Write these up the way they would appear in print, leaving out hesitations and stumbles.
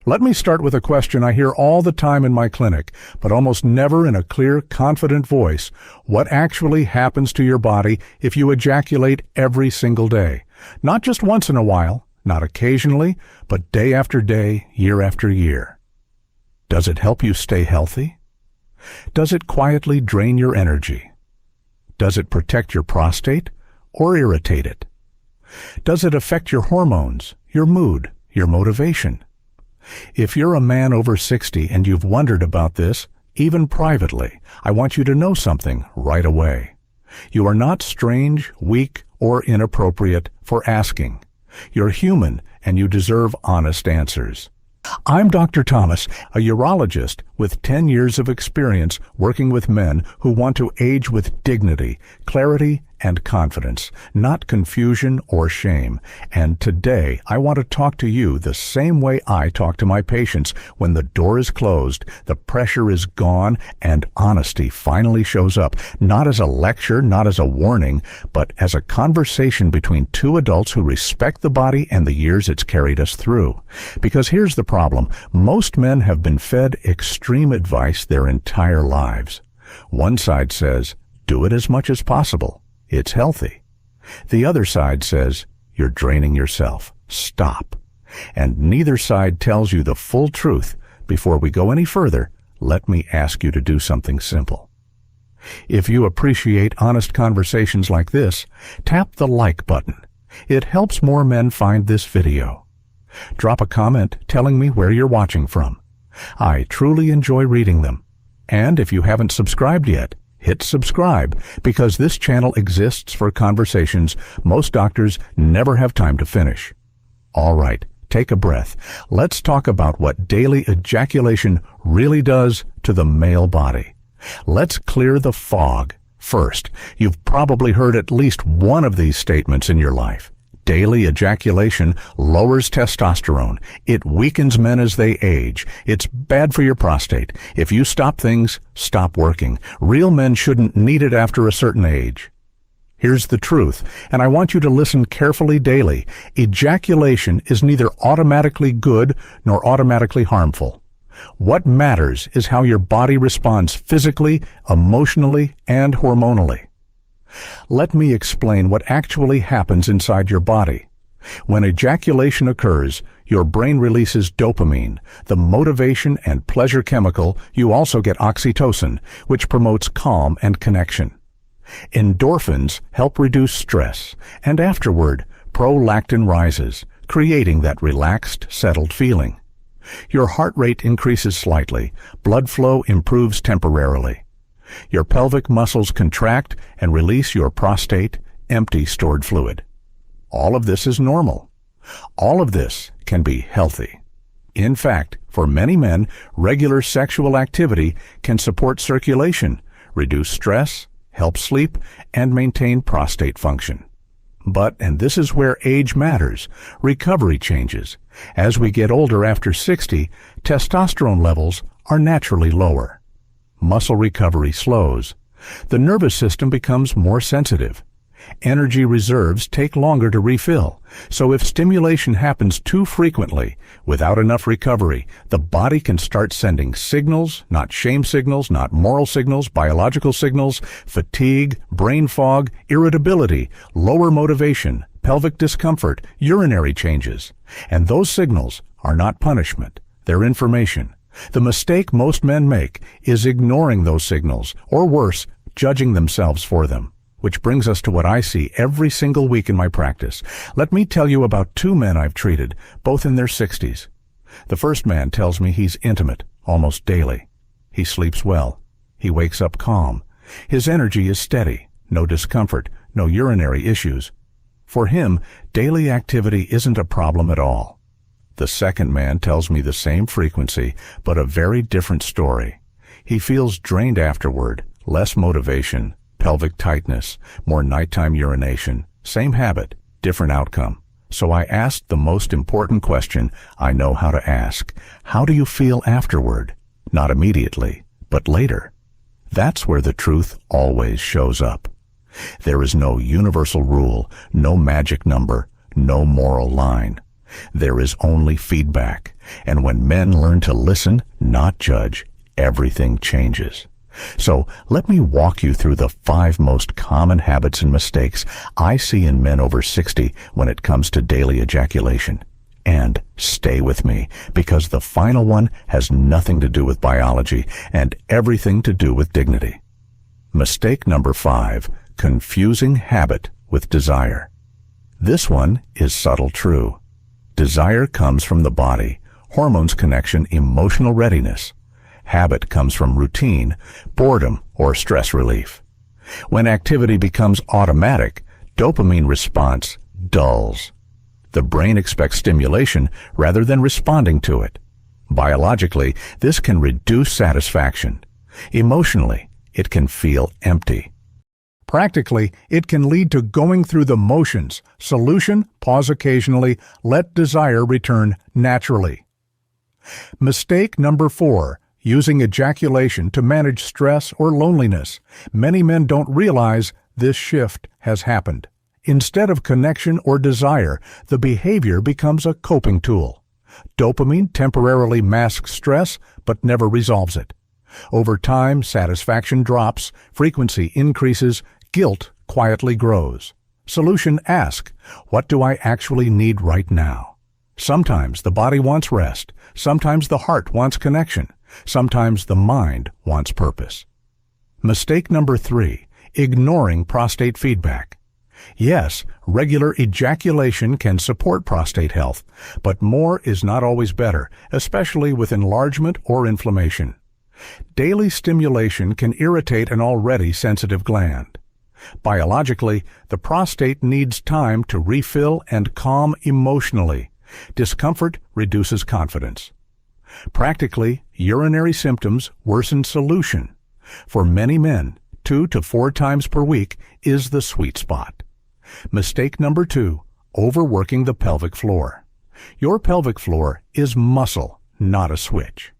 Let me start with a question I hear all the time in my clinic, but almost never in a clear, confident voice. What actually happens to your body if you ejaculate every single day? Not just once in a while, not occasionally, but day after day, year after year. Does it help you stay healthy? Does it quietly drain your energy? Does it protect your prostate or irritate it? Does it affect your hormones, your mood, your motivation? If you're a man over 60 and you've wondered about this, even privately, I want you to know something right away. You are not strange, weak, or inappropriate for asking. You're human and you deserve honest answers. I'm Dr. Thomas, a urologist with 10 years of experience working with men who want to age with dignity, clarity, and confidence, not confusion or shame. And today, I want to talk to you the same way I talk to my patients when the door is closed, the pressure is gone, and honesty finally shows up, not as a lecture, not as a warning, but as a conversation between two adults who respect the body and the years it's carried us through. Because here's the problem. Most men have been fed extreme advice their entire lives. One side says, do it as much as possible. It's healthy. The other side says, you're draining yourself. Stop. And neither side tells you the full truth. Before we go any further, let me ask you to do something simple. If you appreciate honest conversations like this, tap the like button. It helps more men find this video. Drop a comment telling me where you're watching from. I truly enjoy reading them. And if you haven't subscribed yet, hit subscribe, because this channel exists for conversations most doctors never have time to finish. All right, take a breath. Let's talk about what daily ejaculation really does to the male body. Let's clear the fog. First, you've probably heard at least one of these statements in your life. Daily ejaculation lowers testosterone. It weakens men as they age. It's bad for your prostate. If you stop things, stop working. Real men shouldn't need it after a certain age. Here's the truth, and I want you to listen carefully daily. Ejaculation is neither automatically good nor automatically harmful. What matters is how your body responds physically, emotionally, and hormonally. Let me explain what actually happens inside your body. When ejaculation occurs, your brain releases dopamine, the motivation and pleasure chemical. You also get oxytocin, which promotes calm and connection. Endorphins help reduce stress, and afterward, prolactin rises, creating that relaxed, settled feeling. Your heart rate increases slightly, blood flow improves temporarily. Your pelvic muscles contract and release your prostate, empty stored fluid. All of this is normal. All of this can be healthy. In fact, for many men, regular sexual activity can support circulation, reduce stress, help sleep, and maintain prostate function. But, and this is where age matters, recovery changes. As we get older after 60, testosterone levels are naturally lower. Muscle recovery slows. The nervous system becomes more sensitive. Energy reserves take longer to refill. So if stimulation happens too frequently, without enough recovery, the body can start sending signals, not shame signals, not moral signals, biological signals, fatigue, brain fog, irritability, lower motivation, pelvic discomfort, urinary changes. And those signals are not punishment. They're information. The mistake most men make is ignoring those signals, or worse, judging themselves for them. Which brings us to what I see every single week in my practice. Let me tell you about two men I've treated, both in their 60s. The first man tells me he's intimate, almost daily. He sleeps well. He wakes up calm. His energy is steady, no discomfort, no urinary issues. For him, daily activity isn't a problem at all. The second man tells me the same frequency, but a very different story. He feels drained afterward, less motivation, pelvic tightness, more nighttime urination. Same habit, different outcome. So I asked the most important question I know how to ask. How do you feel afterward? Not immediately, but later. That's where the truth always shows up. There is no universal rule, no magic number, no moral line. There is only feedback. And when men learn to listen, not judge, everything changes. So let me walk you through the 5 most common habits and mistakes I see in men over 60 when it comes to daily ejaculation. And stay with me, because the final one has nothing to do with biology and everything to do with dignity. Mistake number 5, confusing habit with desire. This one is subtle true. Desire comes from the body, hormones connection, emotional readiness. Habit comes from routine, boredom, or stress relief. When activity becomes automatic, dopamine response dulls. The brain expects stimulation rather than responding to it. Biologically, this can reduce satisfaction. Emotionally, it can feel empty. Practically, it can lead to going through the motions. Solution: pause occasionally, let desire return naturally. Mistake number 4, using ejaculation to manage stress or loneliness. Many men don't realize this shift has happened. Instead of connection or desire, the behavior becomes a coping tool. Dopamine temporarily masks stress, but never resolves it. Over time, satisfaction drops, frequency increases, guilt quietly grows. Solution: ask, what do I actually need right now? Sometimes the body wants rest. Sometimes the heart wants connection. Sometimes the mind wants purpose. Mistake number 3, ignoring prostate feedback. Yes, regular ejaculation can support prostate health, but more is not always better, especially with enlargement or inflammation. Daily stimulation can irritate an already sensitive gland. Biologically, the prostate needs time to refill and calm emotionally. Discomfort reduces confidence. Practically, urinary symptoms worsen. Solution: for many men, 2 to 4 times per week is the sweet spot. Mistake number 2, overworking the pelvic floor. Your pelvic floor is muscle, not a switch.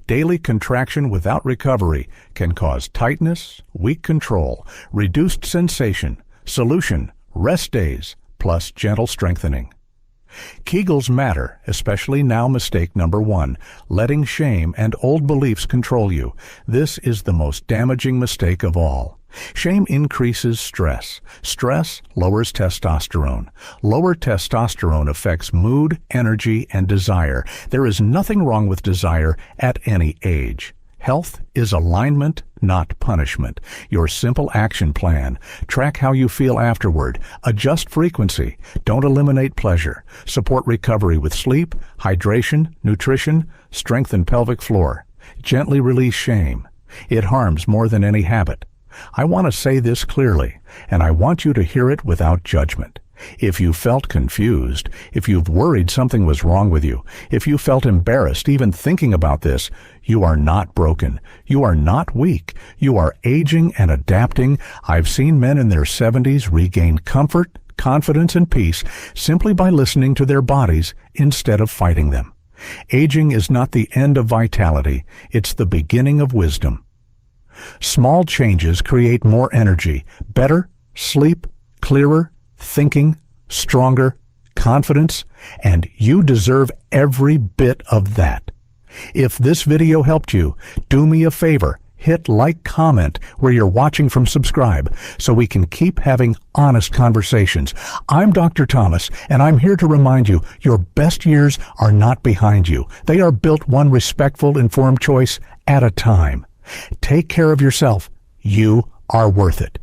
Daily contraction without recovery can cause tightness, weak control, reduced sensation. Solution: rest days plus gentle strengthening. Kegels matter, especially now. Mistake number 1, letting shame and old beliefs control you. This is the most damaging mistake of all. Shame increases stress. Stress lowers testosterone. Lower testosterone affects mood, energy, and desire. There is nothing wrong with desire at any age. Health is alignment, not punishment. Your simple action plan: track how you feel afterward, adjust frequency, don't eliminate pleasure, support recovery with sleep, hydration, nutrition, strengthen pelvic floor, gently release shame. It harms more than any habit. I want to say this clearly, and I want you to hear it without judgment. If you felt confused, if you've worried something was wrong with you, if you felt embarrassed even thinking about this, you are not broken. You are not weak. You are aging and adapting. I've seen men in their 70s regain comfort, confidence, and peace simply by listening to their bodies instead of fighting them. Aging is not the end of vitality. It's the beginning of wisdom. Small changes create more energy, better sleep, clearer thinking, stronger confidence, and you deserve every bit of that. If this video helped you, do me a favor, hit like, comment where you're watching from, subscribe, so we can keep having honest conversations. I'm Dr. Thomas, and I'm here to remind you your best years are not behind you. They are built one respectful, informed choice at a time. Take care of yourself. You are worth it.